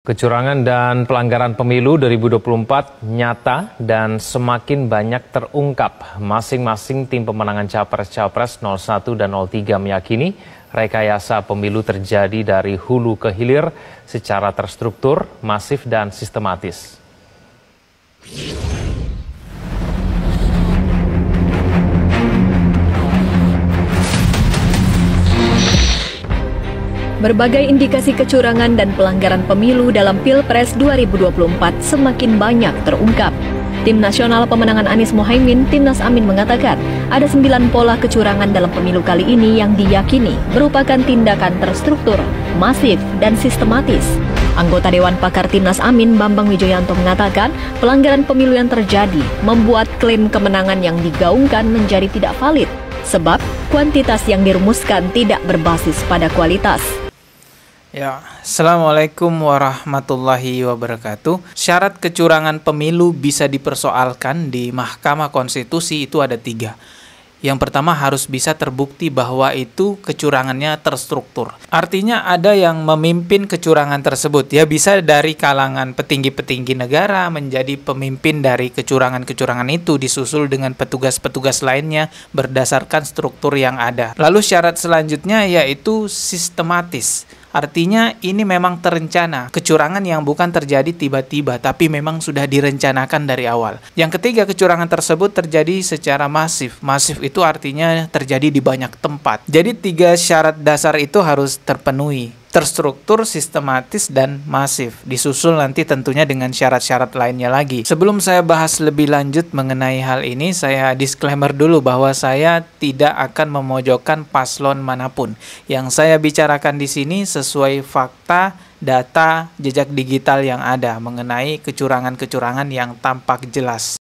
Kecurangan dan pelanggaran pemilu 2024 nyata dan semakin banyak terungkap. Masing-masing tim pemenangan Capres-Cawapres 01 dan 03 meyakini rekayasa pemilu terjadi dari hulu ke hilir secara terstruktur, masif, dan sistematis. Berbagai indikasi kecurangan dan pelanggaran pemilu dalam Pilpres 2024 semakin banyak terungkap. Tim Nasional Pemenangan Anies Mohaimin, Timnas Amin mengatakan ada 9 pola kecurangan dalam pemilu kali ini yang diyakini merupakan tindakan terstruktur, masif, dan sistematis. Anggota Dewan Pakar Timnas Amin, Bambang Wijoyanto mengatakan pelanggaran pemilu yang terjadi membuat klaim kemenangan yang digaungkan menjadi tidak valid, sebab kuantitas yang dirumuskan tidak berbasis pada kualitas. Ya, Assalamualaikum warahmatullahi wabarakatuh. Syarat kecurangan pemilu bisa dipersoalkan di Mahkamah Konstitusi itu ada 3. Yang pertama harus bisa terbukti bahwa itu kecurangannya terstruktur. Artinya ada yang memimpin kecurangan tersebut. Ya bisa dari kalangan petinggi-petinggi negara menjadi pemimpin dari kecurangan-kecurangan itu disusul dengan petugas-petugas lainnya berdasarkan struktur yang ada. Lalu syarat selanjutnya yaitu sistematis. Artinya ini memang terencana, kecurangan yang bukan terjadi tiba-tiba, tapi memang sudah direncanakan dari awal. Yang ketiga, kecurangan tersebut terjadi secara masif. Masif itu artinya terjadi di banyak tempat. Jadi 3 syarat dasar itu harus terpenuhi. Terstruktur, sistematis, dan masif. Disusul nanti tentunya dengan syarat-syarat lainnya lagi. Sebelum saya bahas lebih lanjut mengenai hal ini, saya disclaimer dulu bahwa saya tidak akan memojokkan paslon manapun. Yang saya bicarakan di sini sesuai fakta, data, jejak digital yang ada mengenai kecurangan-kecurangan yang tampak jelas.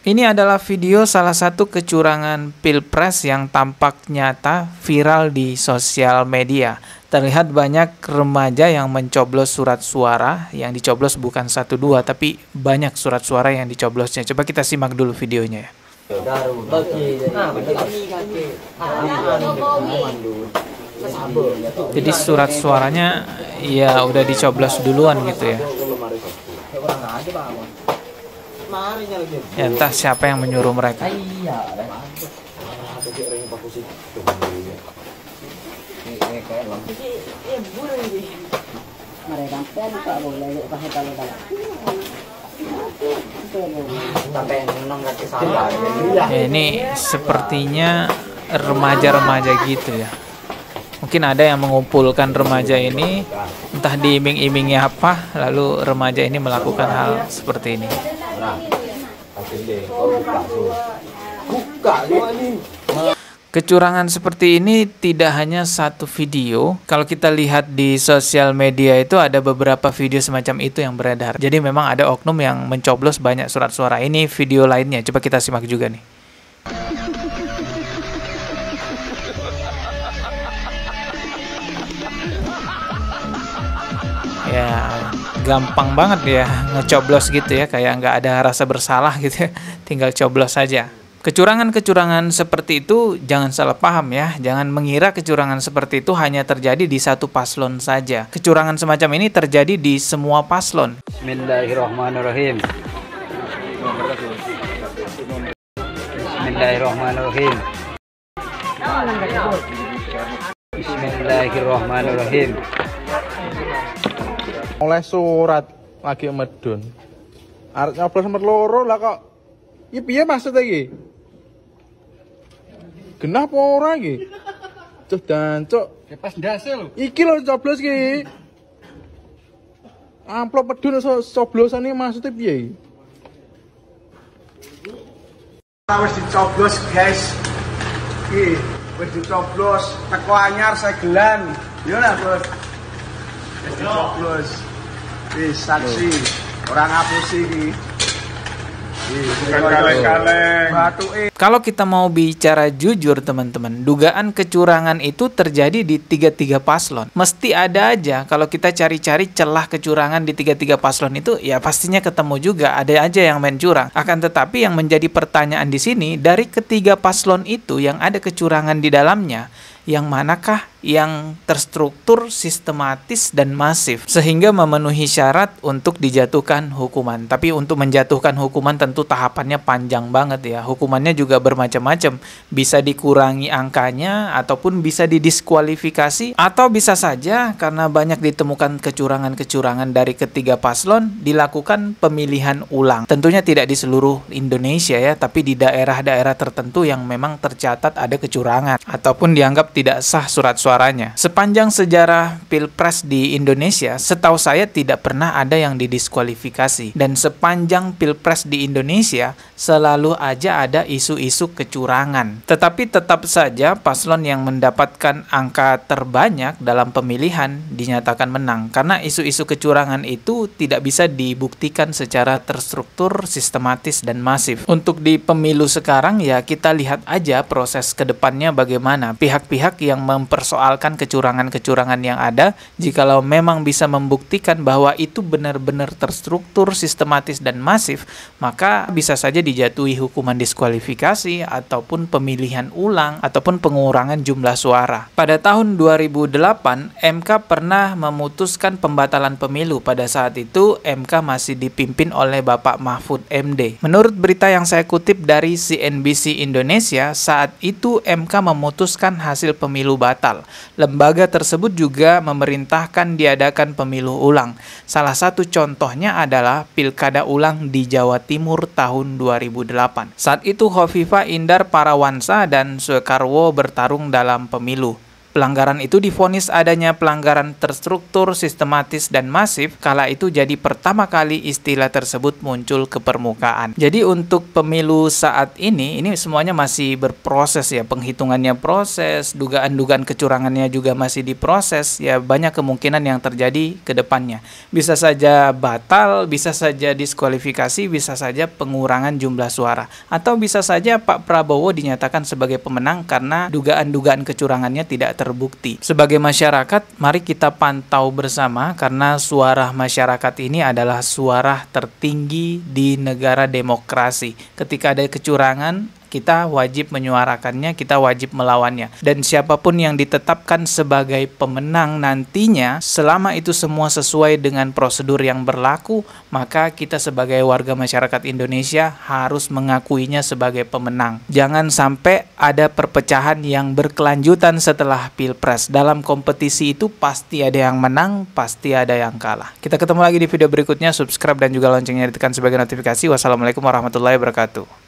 Ini adalah video salah satu kecurangan Pilpres yang tampak nyata viral di sosial media. Terlihat banyak remaja yang mencoblos surat suara, yang dicoblos bukan 1-2 tapi banyak surat suara yang dicoblosnya. Coba kita simak dulu videonya ya. Jadi surat suaranya ya udah dicoblos duluan gitu ya. Ya entah siapa yang menyuruh mereka. Ya, ini sepertinya remaja-remaja gitu ya. Mungkin ada yang mengumpulkan remaja ini, entah diiming-imingi apa, lalu remaja ini melakukan hal seperti ini. Kecurangan seperti ini tidak hanya satu video. Kalau kita lihat di sosial media itu ada beberapa video semacam itu yang beredar. Jadi memang ada oknum yang mencoblos banyak surat suara. Ini video lainnya. Coba kita simak juga nih. Ya, gampang banget ya ngecoblos gitu ya. Kayak nggak ada rasa bersalah gitu ya. Tinggal coblos saja. Kecurangan-kecurangan seperti itu jangan salah paham ya. Jangan mengira kecurangan seperti itu hanya terjadi di satu paslon saja. Kecurangan semacam ini terjadi di semua paslon. Bismillahirrahmanirrahim. Bismillahirrahmanirrahim. Bismillahirrahmanirrahim. Oleh surat lagi medun. Arep nyoblos nomor loro lah kok. Iki piye maksud iki? Genah apa ora iki? Cuk dancuk. Pas ndase lho. Iki lho coblos iki. Amplop medun coblosan iki maksudnya piye iki? Wis dicoblos guys. Iki wis dicoblos teko anyar segelan. Yo lah, Bos. Wis dicoblos. Wis saksi. Ora ngapusi iki. Kalau kita mau bicara jujur teman-teman, dugaan kecurangan itu terjadi di 3 paslon. Mesti ada aja kalau kita cari-cari celah kecurangan di 3 paslon itu, ya pastinya ketemu juga, ada aja yang main curang. Akan tetapi yang menjadi pertanyaan di sini, dari ketiga paslon itu yang ada kecurangan di dalamnya, yang manakah yang terstruktur, sistematis, dan masif, sehingga memenuhi syarat untuk dijatuhkan hukuman. Tapi untuk menjatuhkan hukuman tentu tahapannya panjang banget ya. Hukumannya juga bermacam-macam. Bisa dikurangi angkanya, ataupun bisa didiskualifikasi, atau bisa saja karena banyak ditemukan kecurangan-kecurangan dari ketiga paslon, dilakukan pemilihan ulang. Tentunya tidak di seluruh Indonesia ya, tapi di daerah-daerah tertentu yang memang tercatat ada kecurangan, ataupun dianggap tidak sah surat suaranya. Sepanjang sejarah Pilpres di Indonesia, setahu saya tidak pernah ada yang didiskualifikasi. Dan sepanjang Pilpres di Indonesia, selalu aja ada isu-isu kecurangan. Tetapi tetap saja paslon yang mendapatkan angka terbanyak dalam pemilihan dinyatakan menang. Karena isu-isu kecurangan itu tidak bisa dibuktikan secara terstruktur, sistematis, dan masif. Untuk di pemilu sekarang ya kita lihat aja proses kedepannya bagaimana. Pihak-pihak yang mempersoalkan kecurangan-kecurangan yang ada, jikalau memang bisa membuktikan bahwa itu benar-benar terstruktur, sistematis, dan masif, maka bisa saja dijatuhi hukuman diskualifikasi, ataupun pemilihan ulang, ataupun pengurangan jumlah suara. Pada tahun 2008, MK pernah memutuskan pembatalan pemilu. Pada saat itu, MK masih dipimpin oleh Bapak Mahfud MD. Menurut berita yang saya kutip dari CNBC Indonesia, saat itu MK memutuskan hasil pemilu batal. Lembaga tersebut juga memerintahkan diadakan pemilu ulang. Salah satu contohnya adalah Pilkada ulang di Jawa Timur tahun 2008. Saat itu Khofifah Indar Parawansa dan Soekarwo bertarung dalam pemilu. Pelanggaran itu divonis adanya pelanggaran terstruktur, sistematis, dan masif. Kala itu jadi pertama kali istilah tersebut muncul ke permukaan. Jadi untuk pemilu saat ini semuanya masih berproses ya. Penghitungannya proses, dugaan-dugaan kecurangannya juga masih diproses. Ya banyak kemungkinan yang terjadi ke depannya. Bisa saja batal, bisa saja diskualifikasi, bisa saja pengurangan jumlah suara. Atau bisa saja Pak Prabowo dinyatakan sebagai pemenang karena dugaan-dugaan kecurangannya tidak terbukti. Sebagai masyarakat, mari kita pantau bersama karena suara masyarakat ini adalah suara tertinggi di negara demokrasi. Ketika ada kecurangan, kita wajib menyuarakannya, kita wajib melawannya. Dan siapapun yang ditetapkan sebagai pemenang nantinya, selama itu semua sesuai dengan prosedur yang berlaku, maka kita sebagai warga masyarakat Indonesia harus mengakuinya sebagai pemenang. Jangan sampai ada perpecahan yang berkelanjutan setelah Pilpres. Dalam kompetisi itu pasti ada yang menang, pasti ada yang kalah. Kita ketemu lagi di video berikutnya. Subscribe dan juga loncengnya ditekan sebagai notifikasi. Wassalamualaikum warahmatullahi wabarakatuh.